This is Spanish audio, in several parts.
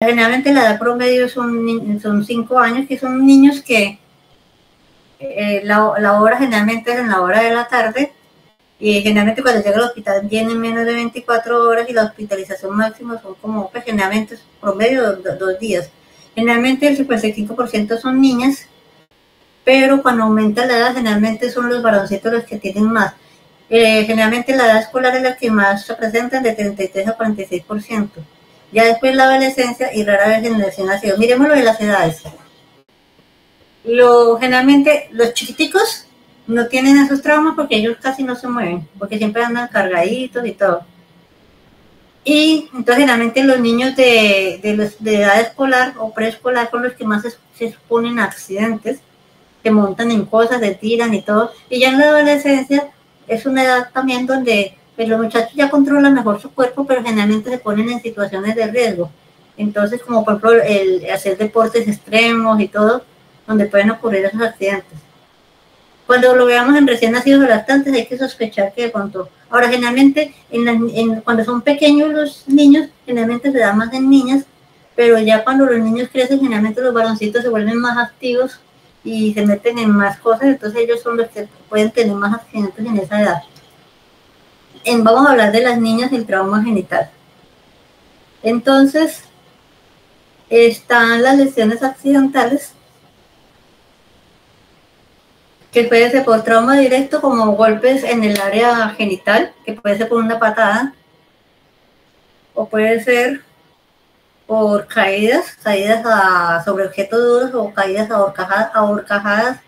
Generalmente la edad promedio son 5 años, que son niños que la hora generalmente es en la hora de la tarde, y generalmente cuando llega al hospital tienen menos de 24 horas y la hospitalización máxima son como, pues generalmente es promedio 2 días. Generalmente el 55% son niñas, pero cuando aumenta la edad generalmente son los varoncitos los que tienen más. Generalmente la edad escolar es la que más se presenta, de 33 a 46%. Ya después la adolescencia y rara vez en el recién nacido. Miremos lo de las edades. Generalmente los chiquiticos no tienen esos traumas porque ellos casi no se mueven, porque siempre andan cargaditos y todo. Y entonces generalmente los niños de edad escolar o preescolar son los que más se exponen a accidentes, se montan en cosas, se tiran y todo. Y ya en la adolescencia es una edad también donde pues, los muchachos ya controlan mejor su cuerpo, pero generalmente se ponen en situaciones de riesgo. Entonces, como por ejemplo el hacer deportes extremos y todo, donde pueden ocurrir esos accidentes. Cuando lo veamos en recién nacidos o lactantes hay que sospechar que de pronto. Ahora, generalmente cuando son pequeños los niños, generalmente se da más en niñas, pero ya cuando los niños crecen, generalmente los varoncitos se vuelven más activos y se meten en más cosas, entonces ellos son los que pueden tener más accidentes en esa edad. Vamos a hablar de las niñas del trauma genital. Entonces, están las lesiones accidentales, que puede ser por trauma directo, como golpes en el área genital, que puede ser por una patada, o puede ser por caídas sobre objetos duros o caídas a horcajadas.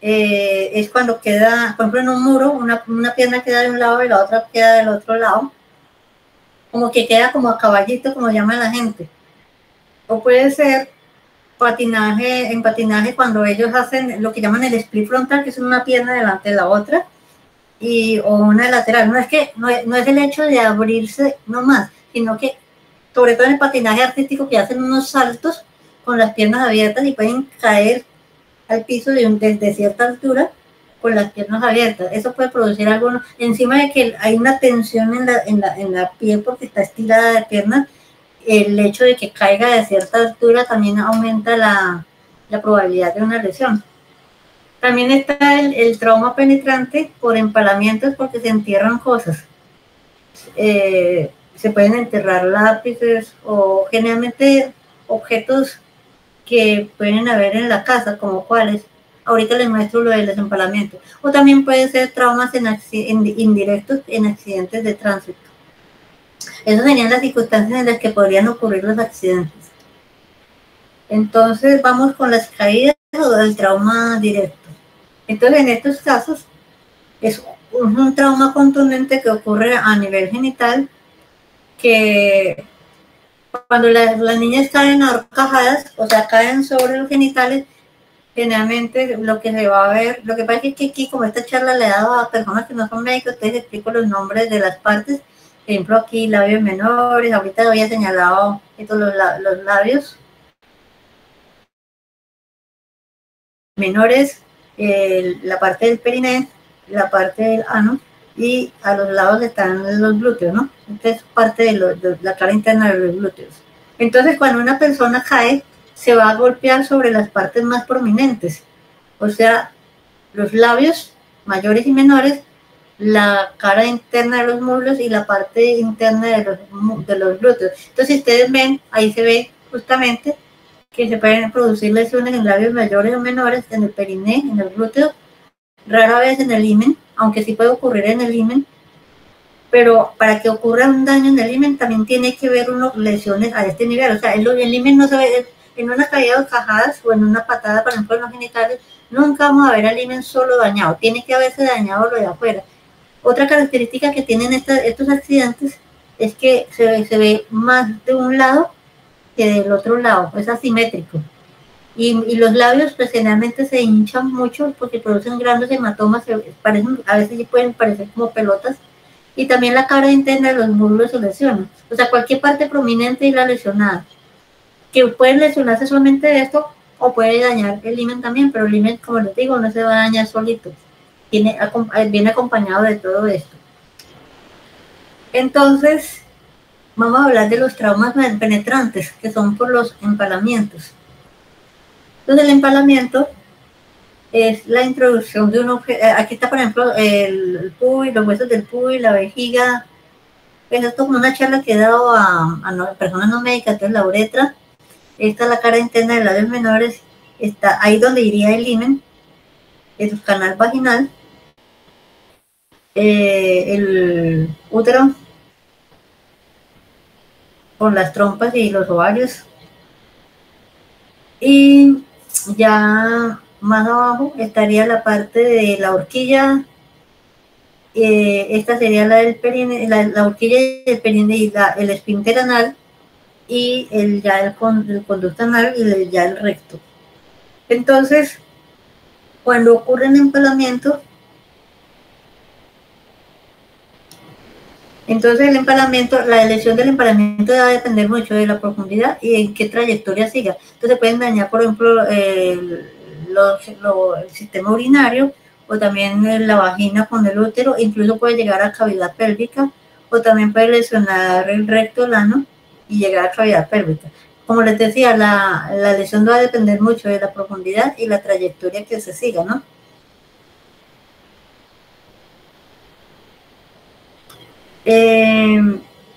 Es cuando queda, por ejemplo, en un muro, una pierna queda de un lado y la otra queda del otro lado, como que queda como a caballito, como llama la gente. O puede ser en patinaje cuando ellos hacen lo que llaman el split frontal, que es una pierna delante de la otra, o una lateral. No es el hecho de abrirse nomás, sino que sobre todo en el patinaje artístico, que hacen unos saltos con las piernas abiertas y pueden caer al piso desde cierta altura con las piernas abiertas. Eso puede producir algunos, encima de que hay una tensión en la piel porque está estirada de piernas, el hecho de que caiga de cierta altura también aumenta la probabilidad de una lesión. También está el trauma penetrante por empalamientos, porque se entierran cosas. Se pueden enterrar lápices o generalmente objetos que pueden haber en la casa, como cuáles. Ahorita les muestro lo del desempalamiento. O también puede ser traumas indirectos en accidentes de tránsito. Esas serían las circunstancias en las que podrían ocurrir los accidentes. Entonces vamos con las caídas o el trauma directo. Entonces en estos casos es un trauma contundente que ocurre a nivel genital, que cuando las niñas caen ahorcajadas, o sea, caen sobre los genitales, generalmente lo que se va a ver, lo que pasa es que aquí, como esta charla le he dado a personas que no son médicos, les explico los nombres de las partes. Por ejemplo, aquí labios menores, ahorita había señalado los labios menores, la parte del periné, la parte del ano, y a los lados están los glúteos, ¿no? Esta es parte de la cara interna de los glúteos. Entonces, cuando una persona cae, se va a golpear sobre las partes más prominentes, o sea, los labios mayores y menores, la cara interna de los muslos y la parte interna de los glúteos. Entonces, si ustedes ven, ahí se ve justamente que se pueden producir lesiones en labios mayores o menores, en el periné, en el glúteo, rara vez en el himen, aunque sí puede ocurrir en el himen, pero para que ocurra un daño en el himen también tiene que ver lesiones a este nivel. O sea, el himen no se ve en una caída de cajadas o en una patada, por ejemplo, en los genitales, nunca vamos a ver al himen solo dañado, tiene que haberse dañado lo de afuera. Otra característica que tienen estos accidentes es que se ve más de un lado que del otro lado, es asimétrico. Y los labios pues generalmente se hinchan mucho porque producen grandes hematomas, a veces pueden parecer como pelotas, y también la cara interna de los muslos se lesiona. O sea, cualquier parte prominente y la lesionada, que pueden lesionarse solamente de esto o puede dañar el himen también, pero el himen, como les digo, no se va a dañar solito, viene acompañado de todo esto. Entonces, Vamos a hablar de los traumas penetrantes, que son por los empalamientos. Entonces, el empalamiento es la introducción de un objeto. Aquí está, por ejemplo, el puy, los huesos del puy, la vejiga. Pues esto es como una charla que he dado a personas no médicas, entonces la uretra. Esta es la cara interna de los labios menores. Está ahí donde iría el himen, el canal vaginal, el útero con las trompas y los ovarios. Y ya más abajo estaría la parte de la horquilla. Esta sería la del perine, la horquilla del perine y el esfínter anal, y ya el conducto anal y ya el recto. Entonces, cuando ocurren empalamientos, entonces el empalamiento, la elección del empalamiento va a depender mucho de la profundidad y en qué trayectoria siga. Entonces pueden dañar, por ejemplo, el sistema urinario, o también la vagina con el útero, incluso puede llegar a cavidad pélvica, o también puede lesionar el recto, el ano, y llegar a cavidad pélvica. Como les decía, la lesión va a depender mucho de la profundidad y la trayectoria que se siga, ¿no?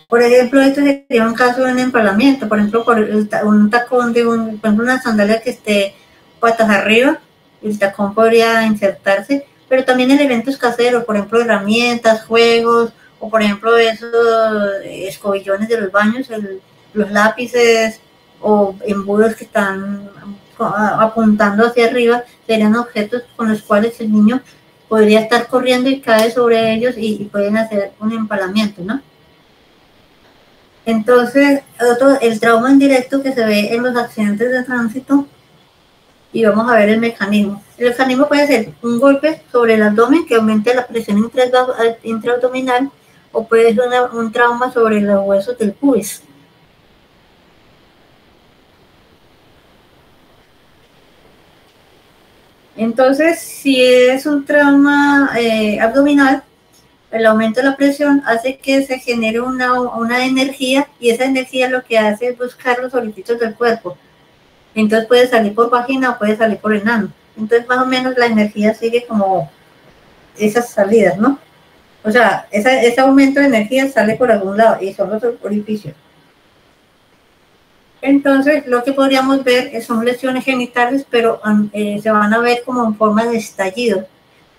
Por ejemplo, esto sería un caso de un empalamiento, por ejemplo, por un tacón de por ejemplo, una sandalia que esté patas arriba, el tacón podría insertarse, pero también elementos caseros, por ejemplo, herramientas, juegos, o por ejemplo, esos escobillones de los baños, los lápices o embudos que están apuntando hacia arriba, serían objetos con los cuales el niño podría estar corriendo y cae sobre ellos y pueden hacer un empalamiento, ¿no? Entonces, el trauma indirecto que se ve en los accidentes de tránsito, y vamos a ver el mecanismo. El mecanismo puede ser un golpe sobre el abdomen que aumente la presión intraabdominal, o puede ser un trauma sobre los huesos del pubis. Entonces, si es un trauma abdominal, el aumento de la presión hace que se genere una energía, y esa energía lo que hace es buscar los orificios del cuerpo. Entonces puede salir por vagina o puede salir por el ano. Entonces más o menos la energía sigue como esas salidas, ¿no? O sea, ese aumento de energía sale por algún lado y son los orificios. Entonces lo que podríamos ver son lesiones genitales, pero se van a ver como en forma de estallido,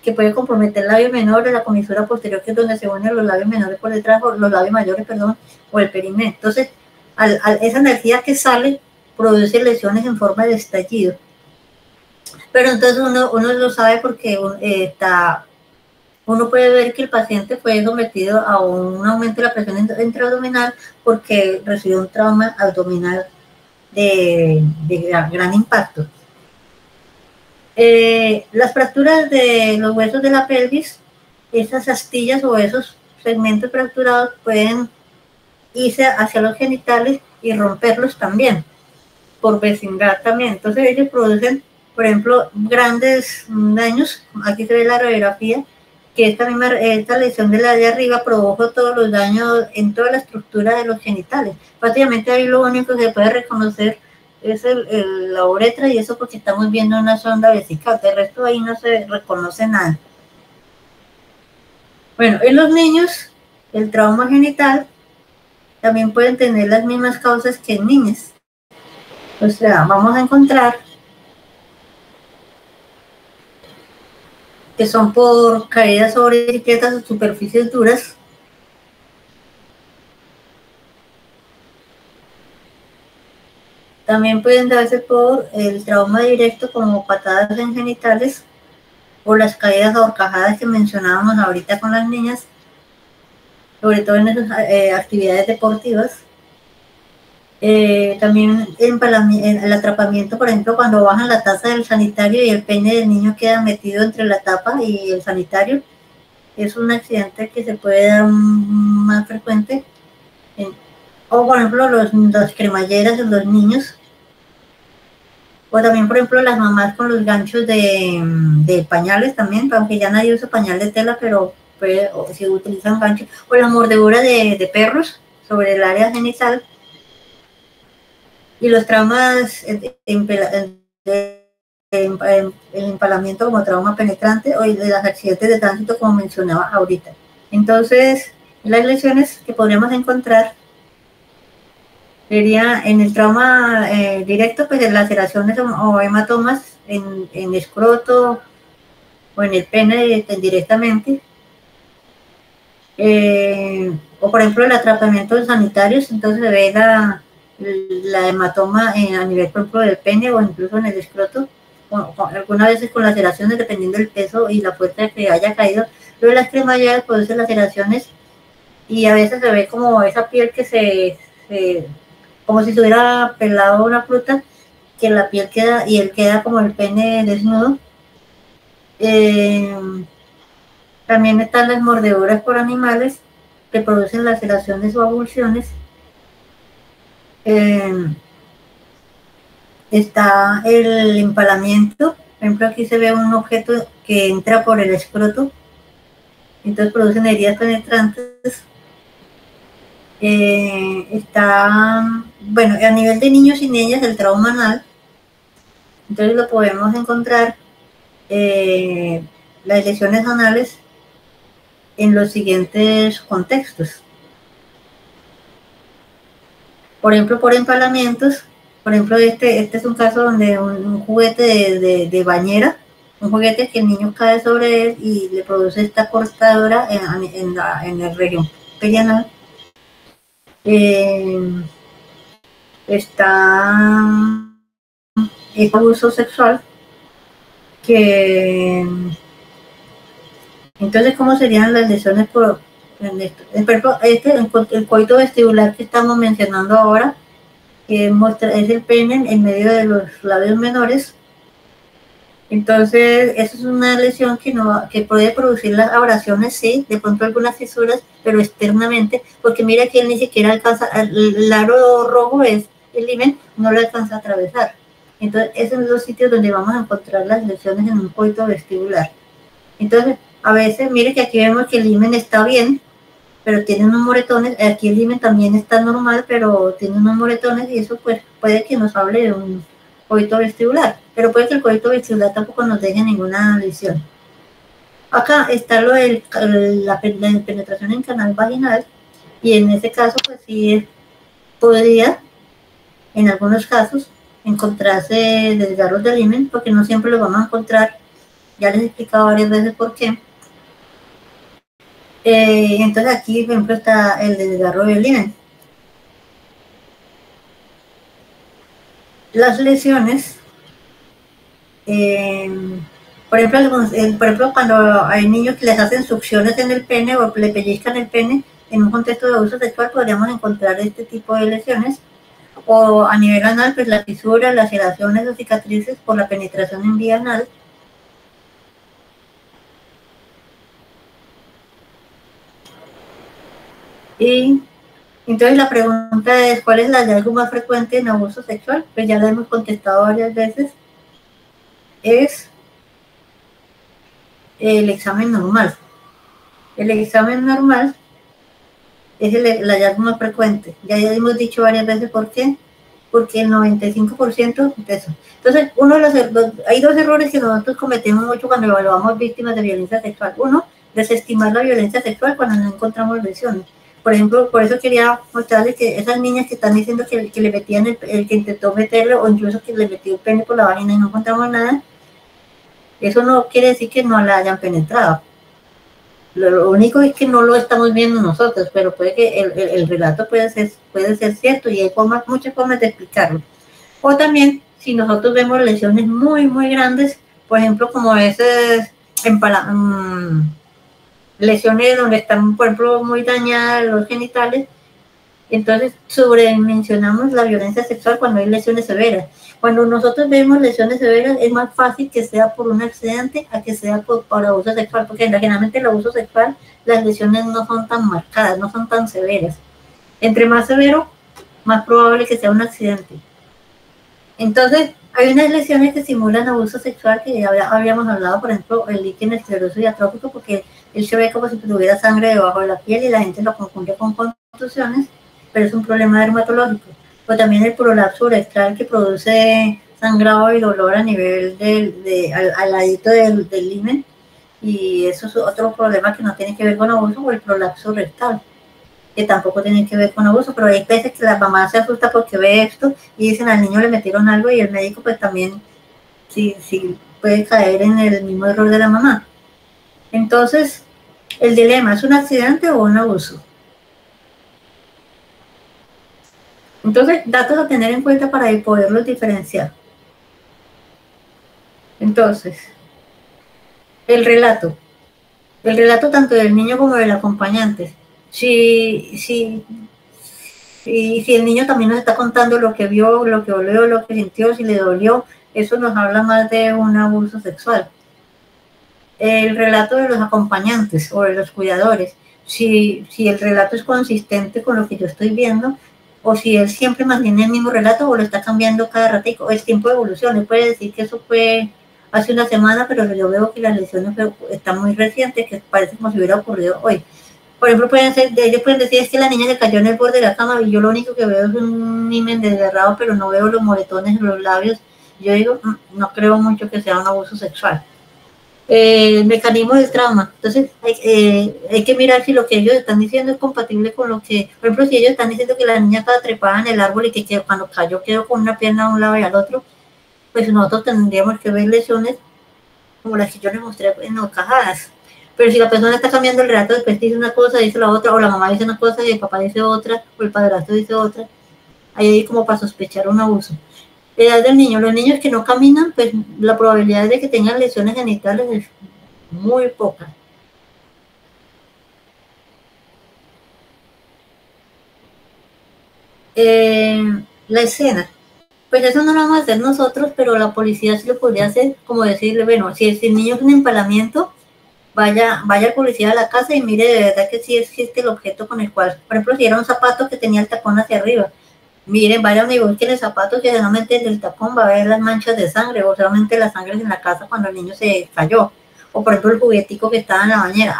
que puede comprometer el labio menor, la comisura posterior, que es donde se unen los labios menores por detrás, o los labios mayores, perdón, o el periné. Entonces, esa energía que sale produce lesiones en forma de estallido. Pero entonces uno lo sabe porque uno puede ver que el paciente fue sometido a un aumento de la presión intraabdominal porque recibió un trauma abdominal de gran impacto. Las fracturas de los huesos de la pelvis, esas astillas o esos segmentos fracturados pueden irse hacia los genitales y romperlos también, por vecindad también. Entonces ellos producen, por ejemplo, grandes daños. Aquí se ve la radiografía, que esta lesión de la de arriba produjo todos los daños en toda la estructura de los genitales. Prácticamente ahí lo único que se puede reconocer es la uretra, y eso porque estamos viendo una sonda vesical. De resto ahí no se reconoce nada. Bueno, en los niños, el trauma genital también pueden tener las mismas causas que en niñas. O sea, vamos a encontrar que son por caídas sobre etiquetas o superficies duras, también pueden darse por el trauma directo como patadas en genitales, o las caídas ahorcajadas que mencionábamos ahorita con las niñas, sobre todo en esas actividades deportivas. También el atrapamiento, por ejemplo, cuando bajan la taza del sanitario y el pene del niño queda metido entre la tapa y el sanitario, es un accidente que se puede dar más frecuente. O por ejemplo las cremalleras en los niños, o también por ejemplo las mamás con los ganchos de pañales también, aunque ya nadie usa pañal de tela, pero si utilizan ganchos, o la mordedura de perros, sobre el área genital, y los traumas, el empalamiento como trauma penetrante o de los accidentes de tránsito como mencionaba ahorita. Entonces, las lesiones que podríamos encontrar sería en el trauma directo, pues en laceraciones o hematomas en escroto o en el pene directamente. O por ejemplo el atrapamiento de sanitarios, entonces se ve la hematoma a nivel por ejemplo del pene o incluso en el escroto, algunas veces con laceraciones dependiendo del peso y la fuerza que haya caído. Luego las cremalleras producen laceraciones y a veces se ve como esa piel que como si se hubiera pelado una fruta, que la piel queda y él queda como el pene desnudo. También están las mordeduras por animales que producen laceraciones o avulsiones. Está el empalamiento. Por ejemplo, aquí se ve un objeto que entra por el escroto, entonces producen heridas penetrantes. Está, bueno, a nivel de niños y niñas, el trauma anal. Entonces lo podemos encontrar, las lesiones anales, en los siguientes contextos. Por ejemplo, por empalamientos. Por ejemplo, este es un caso donde un juguete de bañera, un juguete que el niño cae sobre él y le produce esta cortadura en la región perianal. Está el abuso sexual, que entonces, ¿cómo serían las lesiones por el coito vestibular que estamos mencionando ahora? Que es el pene en medio de los labios menores. Entonces, eso es una lesión que puede producir las abrasiones, sí, de pronto algunas fisuras, pero externamente, porque mira que él ni siquiera alcanza, el aro rojo es el himen, no lo alcanza a atravesar. Entonces, esos son los sitios donde vamos a encontrar las lesiones en un coito vestibular. Entonces, a veces, mire que aquí vemos que el himen está bien, pero tiene unos moretones. Aquí el himen también está normal, pero tiene unos moretones, y eso pues puede que nos hable de un coito vestibular, pero puede que el coito vestibular tampoco nos deje ninguna lesión. Acá está lo de la penetración en canal vaginal, y en ese caso pues sí podría en algunos casos encontrarse desgarros del himen, porque no siempre lo vamos a encontrar. Ya les he explicado varias veces por qué. Entonces aquí, por ejemplo, está el desgarro del himen. Las lesiones, por ejemplo, cuando hay niños que les hacen succiones en el pene o le pellizcan el pene en un contexto de abuso sexual, podríamos encontrar este tipo de lesiones. O a nivel anal, pues las fisuras, laceraciones o cicatrices por la penetración en vía anal. Y entonces la pregunta es, ¿cuál es el hallazgo más frecuente en abuso sexual? Pues ya lo hemos contestado varias veces. Es el examen normal. El examen normal es el hallazgo más frecuente. Ya hemos dicho varias veces por qué. Porque el 95% de eso. Entonces, hay dos errores que nosotros cometemos mucho cuando evaluamos víctimas de violencia sexual. Uno, desestimar la violencia sexual cuando no encontramos lesiones. Por ejemplo, por eso quería mostrarles que esas niñas que están diciendo que le metían el que intentó meterle, o incluso que le metió el pene por la vagina y no encontramos nada, eso no quiere decir que no la hayan penetrado. Lo único es que no lo estamos viendo nosotros, pero puede que el relato puede ser cierto, y hay muchas formas de explicarlo. O también, si nosotros vemos lesiones muy, muy grandes, por ejemplo, como esas lesiones donde están, por ejemplo, muy dañadas los genitales, entonces sobredimensionamos la violencia sexual cuando hay lesiones severas. Cuando nosotros vemos lesiones severas, es más fácil que sea por un accidente a que sea por abuso sexual, porque generalmente el abuso sexual, las lesiones no son tan marcadas, no son tan severas. Entre más severo, más probable que sea un accidente. Entonces, hay unas lesiones que simulan abuso sexual, que ya habíamos hablado, por ejemplo, el líquen escleroso diatrófico, porque él se ve como si tuviera sangre debajo de la piel y la gente lo confunde con contusiones. pero es un problema dermatológico. O también el prolapso uretral, que produce sangrado y dolor a nivel al ladito del himen, y eso es otro problema que no tiene que ver con abuso, o el prolapso rectal, que tampoco tiene que ver con abuso, pero hay veces que la mamá se asusta porque ve esto y dicen al niño le metieron algo, y el médico pues también sí puede caer en el mismo error de la mamá. Entonces, el dilema, ¿es un accidente o un abuso? Entonces, datos a tener en cuenta para poderlos diferenciar. Entonces, el relato tanto del niño como del acompañante. Si el niño también nos está contando lo que vio, lo que olió, lo que sintió, si le dolió, eso nos habla más de un abuso sexual. El relato de los acompañantes o de los cuidadores, si el relato es consistente con lo que yo estoy viendo, o si él siempre mantiene el mismo relato o lo está cambiando cada ratito, es tiempo de evolución. Él puede decir que eso fue hace una semana, pero yo veo que las lesiones están muy recientes, que parece como si hubiera ocurrido hoy. Por ejemplo, ellos pueden decir es que la niña se cayó en el borde de la cama y yo lo único que veo es un himen desgarrado, pero no veo los moretones en los labios. Yo digo, no creo mucho que sea un abuso sexual. El mecanismo del trauma. Entonces, hay que mirar si lo que ellos están diciendo es compatible con lo que, por ejemplo, si ellos están diciendo que la niña estaba trepada en el árbol y que cuando cayó quedó con una pierna a un lado y al otro, pues nosotros tendríamos que ver lesiones como las que yo les mostré en cajadas. Pero si la persona está cambiando el relato, después dice una cosa, dice la otra, o la mamá dice una cosa y el papá dice otra, o el padrastro dice otra, ahí como para sospechar un abuso. La edad del niño, los niños que no caminan, pues la probabilidad de que tengan lesiones genitales es muy poca. La escena, pues eso no lo vamos a hacer nosotros, pero la policía sí lo podría hacer, como decirle, bueno, si el niño es un empalamiento, vaya al policía a la casa y mire de verdad que sí existe el objeto con el cual, por ejemplo, si era un zapato que tenía el tacón hacia arriba, miren, vayan y busquen el zapato, que solamente en el tacón va a haber las manchas de sangre, o solamente las sangres en la casa cuando el niño se cayó, o por ejemplo el juguetico que estaba en la bañera.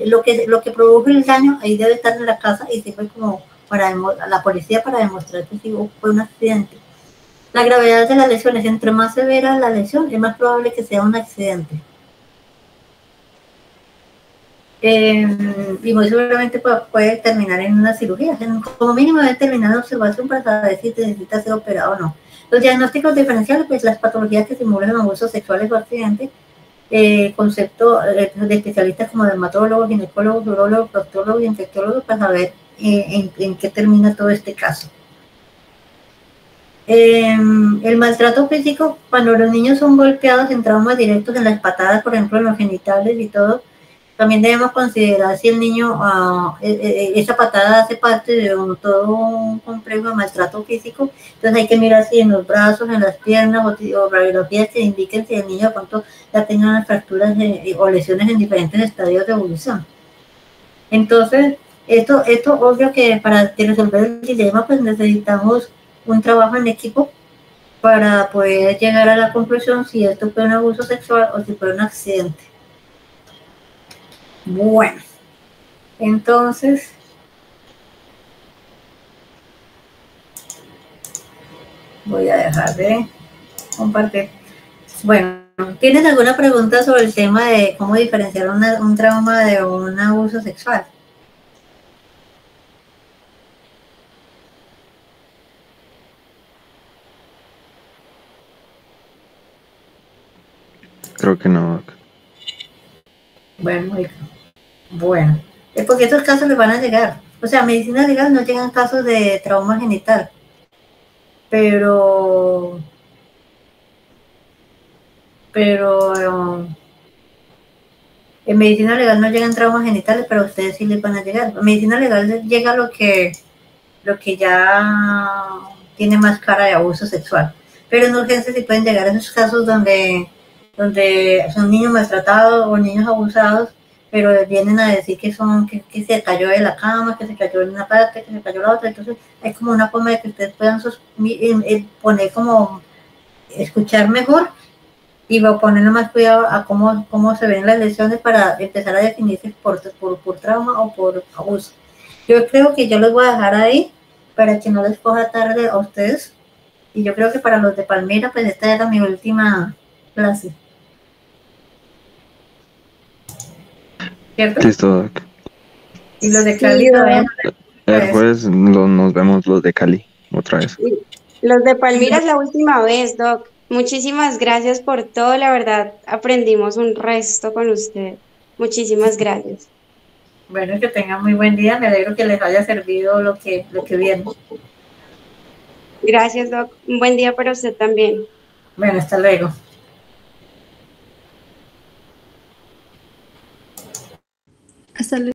Lo que produjo el daño ahí debe estar en la casa y sirve como para la policía para demostrar que sí fue un accidente. La gravedad de las lesiones, entre más severa la lesión, es más probable que sea un accidente. Y muy seguramente puede terminar en una cirugía. Como mínimo debe terminar en observación para saber si necesita ser operado o no. Los diagnósticos diferenciales, pues las patologías que simulan abusos sexuales o accidentes, concepto de especialistas como dermatólogos, ginecólogos, urólogos, proctólogos y infectólogos para saber en qué termina todo este caso. El maltrato físico, cuando los niños son golpeados en traumas directos, en las patadas, por ejemplo, en los genitales y todo, también debemos considerar si el niño, esa patada hace parte de todo un complejo de maltrato físico. Entonces hay que mirar si en los brazos, en las piernas o radiografías que indiquen si el niño de pronto ya tenga unas fracturas o lesiones en diferentes estadios de evolución. Entonces, esto obvio que para resolver el dilema pues necesitamos un trabajo en equipo para poder llegar a la conclusión si esto fue un abuso sexual o si fue un accidente. Bueno, entonces, voy a dejar de compartir. Bueno, ¿tienes alguna pregunta sobre el tema de cómo diferenciar un trauma de un abuso sexual? Creo que no. Bueno, es porque estos casos les van a llegar. O sea, a medicina legal no llegan casos de trauma genital, pero en medicina legal no llegan traumas genitales, pero a ustedes sí les van a llegar. En medicina legal llega lo que ya tiene más cara de abuso sexual. Pero en urgencias sí pueden llegar esos casos donde son niños maltratados o niños abusados, pero vienen a decir que que se cayó de la cama, que se cayó en una parte, que se cayó la otra. Entonces hay como una forma de que ustedes puedan poner como escuchar mejor y va a ponerle más cuidado a cómo se ven las lesiones para empezar a definir si por trauma o por abuso. Yo creo que yo los voy a dejar ahí para que no les coja tarde a ustedes. Y yo creo que para los de Palmira, pues esta era mi última clase. ¿Cierto? Listo, Doc. Y los de Sí, Cali todavía no Doc. El les... jueves nos vemos los de Cali otra vez. Los de Palmira es la última vez, Doc. Muchísimas gracias por todo, la verdad, aprendimos un resto con usted. Muchísimas gracias. Bueno, que tengan muy buen día. Me alegro que les haya servido lo que vieron. Gracias, Doc. Un buen día para usted también. Bueno, hasta luego. Hasta luego.